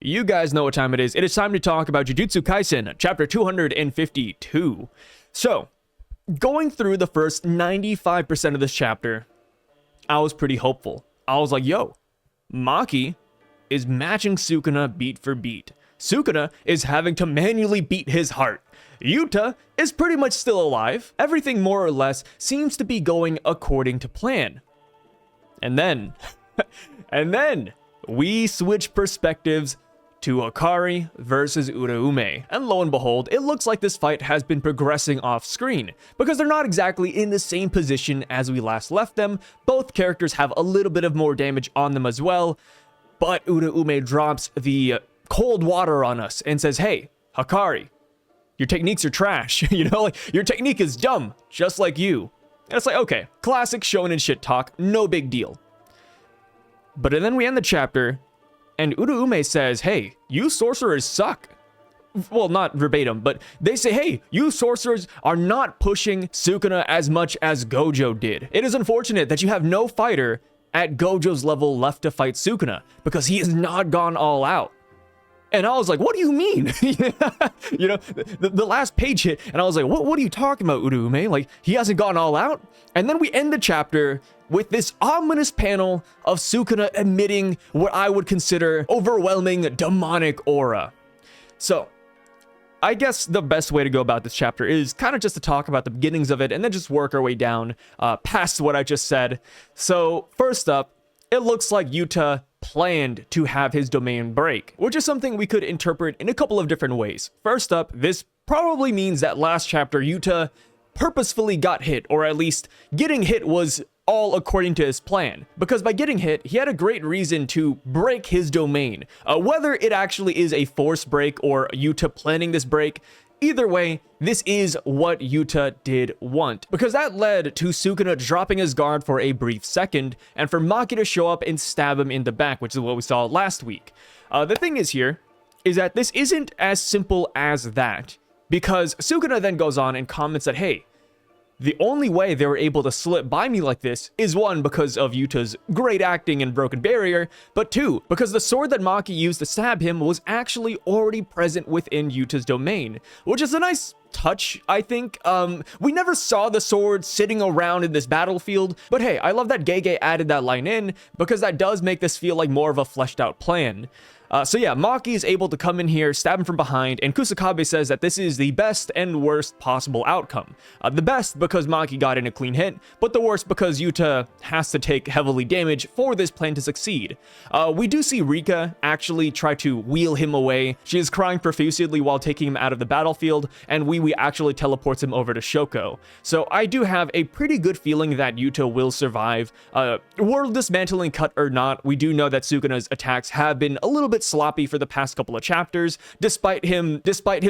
You guys know what time it is. It is time to talk about Jujutsu Kaisen, chapter 252. So, going through the first 95% of this chapter, I was pretty hopeful. I was like, yo, Maki is matching Sukuna beat for beat. Sukuna is having to manually beat his heart. Yuta is pretty much still alive. Everything more or less seems to be going according to plan. And then, we switch perspectives to Hakari versus Uraume. And lo and behold, it looks like this fight has been progressing off screen, because they're not exactly in the same position as we last left them. Both characters have a little bit of more damage on them as well, but Uraume drops the cold water on us and says, hey, Hakari, your techniques are trash. Like, your technique is dumb, just like you. And it's like, okay, classic shonen shit talk, no big deal. But then we end the chapter, and Uraume says, hey, you sorcerers suck. Well, not verbatim, but they say, hey, you sorcerers are not pushing Sukuna as much as Gojo did. It is unfortunate that you have no fighter at Gojo's level left to fight Sukuna, because he has not gone all out. And I was like, what do you mean? The last page hit, and I was like, what are you talking about, Uraume? Like, he hasn't gone all out? And then we end the chapter with this ominous panel of Sukuna emitting what I would consider overwhelming demonic aura. So, I guess the best way to go about this chapter is kind of just to talk about the beginnings of it and then just work our way down past what I just said. So, first up, it looks like Yuta planned to have his domain break, which is something we could interpret in a couple of different ways. First up, this probably means that last chapter Yuta purposefully got hit, or at least getting hit was all according to his plan, because by getting hit, he had a great reason to break his domain. Whether it actually is a force break or Yuta planning this break, either way, this is what Yuta did want, because that led to Sukuna dropping his guard for a brief second, and for Maki to show up and stab him in the back, which is what we saw last week. The thing is here, is that this isn't as simple as that, because Sukuna then goes on and comments that, hey, the only way they were able to slip by me like this is, one, because of Yuta's great acting and broken barrier, but two, because the sword that Maki used to stab him was actually already present within Yuta's domain, which is a nice touch, I think. We never saw the sword sitting around in this battlefield, but hey, I love that Gege added that line in, because that does make this feel like more of a fleshed out plan. So yeah, Maki is able to come in here, stab him from behind, and Kusakabe says that this is the best and worst possible outcome. The best because Maki got in a clean hit, but the worst because Yuta has to take heavily damage for this plan to succeed. We do see Rika actually try to wheel him away. She is crying profusely while taking him out of the battlefield, and Wee actually teleports him over to Shoko. So I do have a pretty good feeling that Yuta will survive. World dismantling cut or not, we do know that Sukuna's attacks have been a little bit sloppy for the past couple of chapters, despite him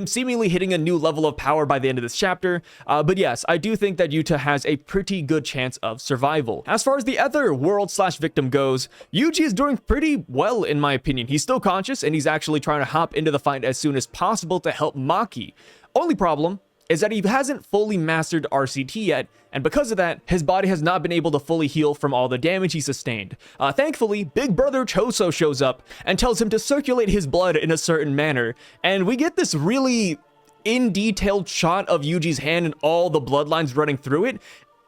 seemingly hitting a new level of power by the end of this chapter. But yes, I do think that Yuta has a pretty good chance of survival. As far as the other world/victim goes, Yuji is doing pretty well in my opinion. He's still conscious, and he's actually trying to hop into the fight as soon as possible to help Maki. Only problem is that he hasn't fully mastered RCT yet, and because of that, his body has not been able to fully heal from all the damage he sustained. Thankfully, Big Brother Choso shows up and tells him to circulate his blood in a certain manner, and we get this really in-detailed shot of Yuji's hand and all the bloodlines running through it,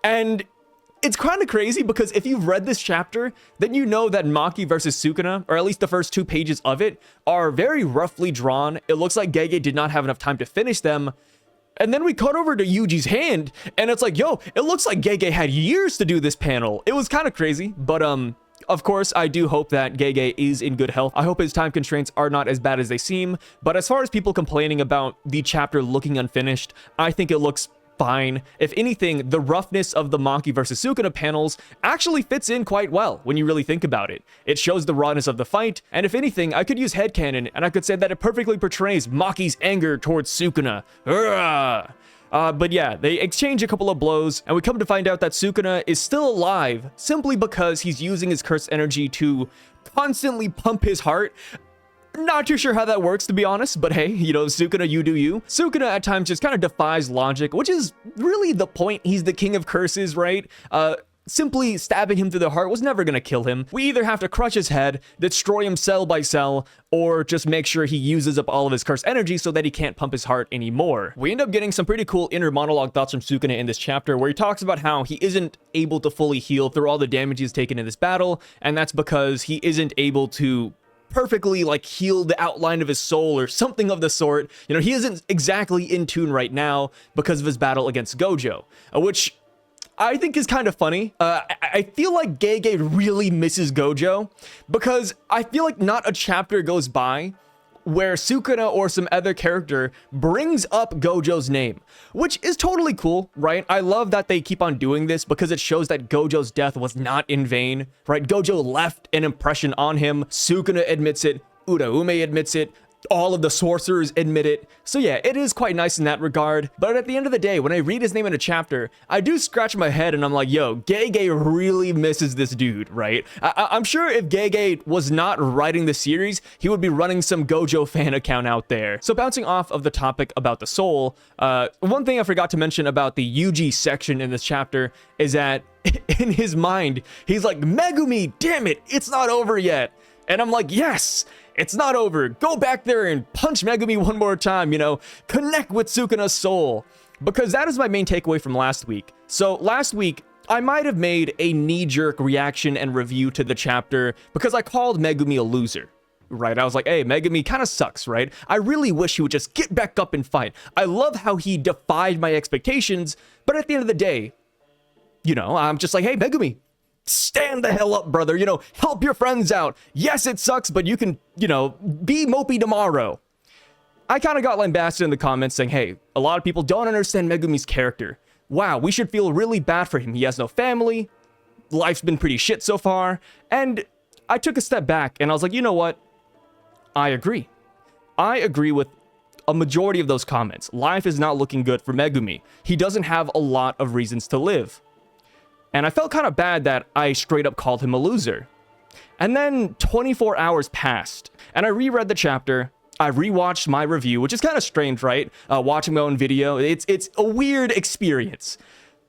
and it's kind of crazy because if you've read this chapter, then you know that Maki versus Sukuna, or at least the first 2 pages of it, are very roughly drawn. It looks like Gege did not have enough time to finish them. And then we cut over to Yuji's hand, and it's like, yo, it looks like Gege had years to do this panel. It was kind of crazy, but of course, I do hope that Gege is in good health. I hope his time constraints are not as bad as they seem, but as far as people complaining about the chapter looking unfinished, I think it looks fine. If anything, the roughness of the Maki versus Sukuna panels actually fits in quite well when you really think about it. It shows the rawness of the fight, and if anything, I could use headcanon, and I could say that it perfectly portrays Maki's anger towards Sukuna. But yeah, they exchange a couple of blows, and we come to find out that Sukuna is still alive simply because he's using his cursed energy to constantly pump his heart. Not too sure how that works, to be honest, but hey, Sukuna, you do you. Sukuna at times just kind of defies logic, which is really the point. He's the king of curses, right? simply stabbing him through the heart was never going to kill him. We either have to crush his head, destroy him cell by cell, or just make sure he uses up all of his cursed energy so that he can't pump his heart anymore. We end up getting some pretty cool inner monologue thoughts from Sukuna in this chapter, where he talks about how he isn't able to fully heal through all the damage he's taken in this battle, and that's because he isn't able to perfectly like heal the outline of his soul or something of the sort. You know, he isn't exactly in tune right now because of his battle against Gojo, which I think is kind of funny. I feel like Gege really misses Gojo, because I feel like not a chapter goes by where Sukuna or some other character brings up Gojo's name, which is totally cool, right? I love that they keep on doing this because it shows that Gojo's death was not in vain, right? Gojo left an impression on him. Sukuna admits it. Uraume admits it. All of the sorcerers admit it. So yeah, it is quite nice in that regard. But at the end of the day, when I read his name in a chapter, I do scratch my head and I'm like, yo, Gege really misses this dude, right? I'm sure if Gege was not writing the series, he would be running some Gojo fan account out there. So bouncing off of the topic about the soul, one thing I forgot to mention about the Yuji section in this chapter is that in his mind, he's like, Megumi, damn it, it's not over yet. And I'm like, yes, it's not over. Go back there and punch Megumi one more time, you know, connect with Sukuna's soul. Because that is my main takeaway from last week. So last week, I might have made a knee-jerk reaction and review to the chapter because I called Megumi a loser, right? I was like, hey, Megumi kind of sucks, right? I really wish he would just get back up and fight. I love how he defied my expectations, but at the end of the day, you know, I'm just like, hey, Megumi, stand the hell up, brother. You know, help your friends out. Yes, it sucks, but you can, you know, be mopey tomorrow. I kind of got lambasted in the comments saying, hey, a lot of people don't understand Megumi's character. Wow, we should feel really bad for him. He has no family. Life's been pretty shit so far. And I took a step back and I was like, you know what? I agree. I agree with a majority of those comments. Life is not looking good for Megumi. He doesn't have a lot of reasons to live. And I felt kind of bad that I straight up called him a loser. And then 24 hours passed, and I reread the chapter. I rewatched my review, which is kind of strange, right? Watching my own video, it's a weird experience.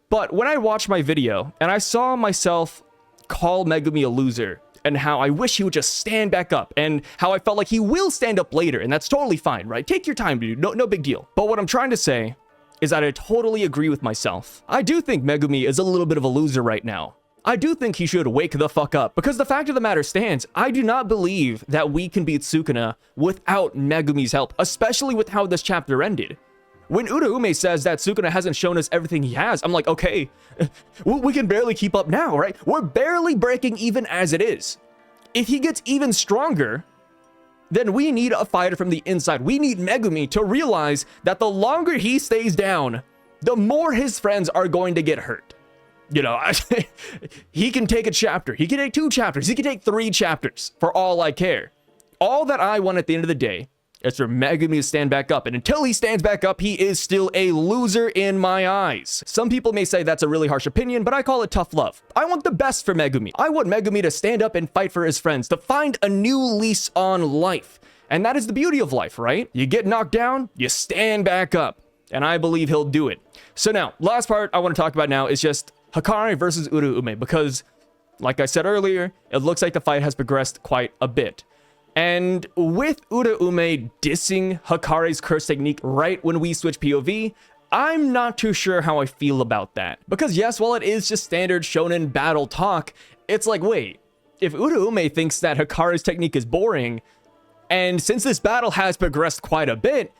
But when I watched my video, and I saw myself call Megumi a loser, and how I wish he would just stand back up, and how I felt like he will stand up later, and that's totally fine, right? Take your time, dude. No big deal. But what I'm trying to say is that I totally agree with myself. I do think Megumi is a little bit of a loser right now. I do think he should wake the fuck up, because the fact of the matter stands, I do not believe that we can beat Sukuna without Megumi's help, especially with how this chapter ended. When Uraume says that Sukuna hasn't shown us everything he has, I'm like, okay, we can barely keep up now, right? We're barely breaking even as it is. If he gets even stronger, then we need a fighter from the inside. We need Megumi to realize that the longer he stays down, the more his friends are going to get hurt. You know, he can take a chapter. He can take 2 chapters. He can take 3 chapters for all I care. All that I want at the end of the day is for Megumi to stand back up. And until he stands back up, he is still a loser in my eyes. Some people may say that's a really harsh opinion, but I call it tough love. I want the best for Megumi. I want Megumi to stand up and fight for his friends, to find a new lease on life. And that is the beauty of life, right? You get knocked down, you stand back up. And I believe he'll do it. So now, last part I want to talk about now is just Hakari versus Uraume, because, like I said earlier, it looks like the fight has progressed quite a bit. And with Uraume dissing Hakari's curse technique right when we switch POV, I'm not too sure how I feel about that. Because yes, while it is just standard shonen battle talk, it's like, wait, if Uraume thinks that Hakari's technique is boring, and since this battle has progressed quite a bit,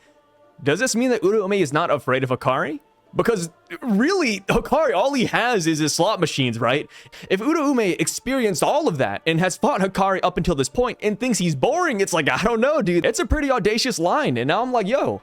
does this mean that Uraume is not afraid of Hakari? Because really, Hakari, all he has is his slot machines, right? If Uraume experienced all of that and has fought Hakari up until this point and thinks he's boring, it's like, I don't know, dude. It's a pretty audacious line. And now I'm like, yo,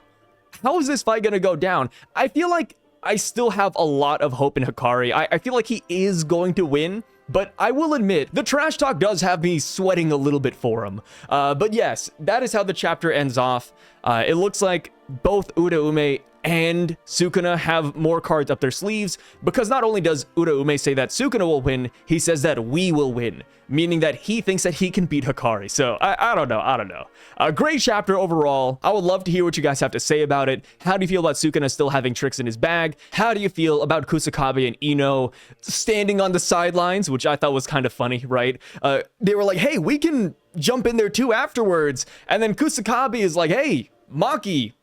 how is this fight gonna go down? I feel like I still have a lot of hope in Hakari. I feel like he is going to win. But I will admit, the trash talk does have me sweating a little bit for him. But yes, that is how the chapter ends off. It looks like both Uraume and Sukuna have more cards up their sleeves, because not only does Uraume say that Sukuna will win, he says that we will win, meaning that he thinks that he can beat Hakari. So I don't know. A great chapter overall. I would love to hear what you guys have to say about it. How do you feel about Sukuna still having tricks in his bag? How do you feel about Kusakabe and Ino standing on the sidelines, which I thought was kind of funny, right? They were like, hey, we can jump in there too afterwards. And then Kusakabe is like, hey, Maki,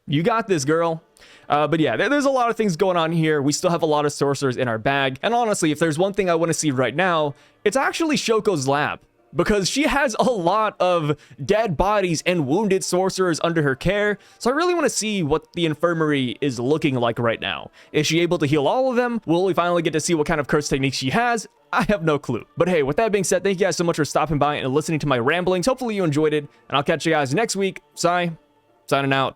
you got this, girl. But yeah, there's a lot of things going on here. We still have a lot of sorcerers in our bag. And honestly, if there's one thing I want to see right now, it's actually Shoko's lab. Because she has a lot of dead bodies and wounded sorcerers under her care. So I really want to see what the infirmary is looking like right now. Is she able to heal all of them? Will we finally get to see what kind of curse techniques she has? I have no clue. But hey, with that being said, thank you guys so much for stopping by and listening to my ramblings. Hopefully you enjoyed it. And I'll catch you guys next week. Signing out.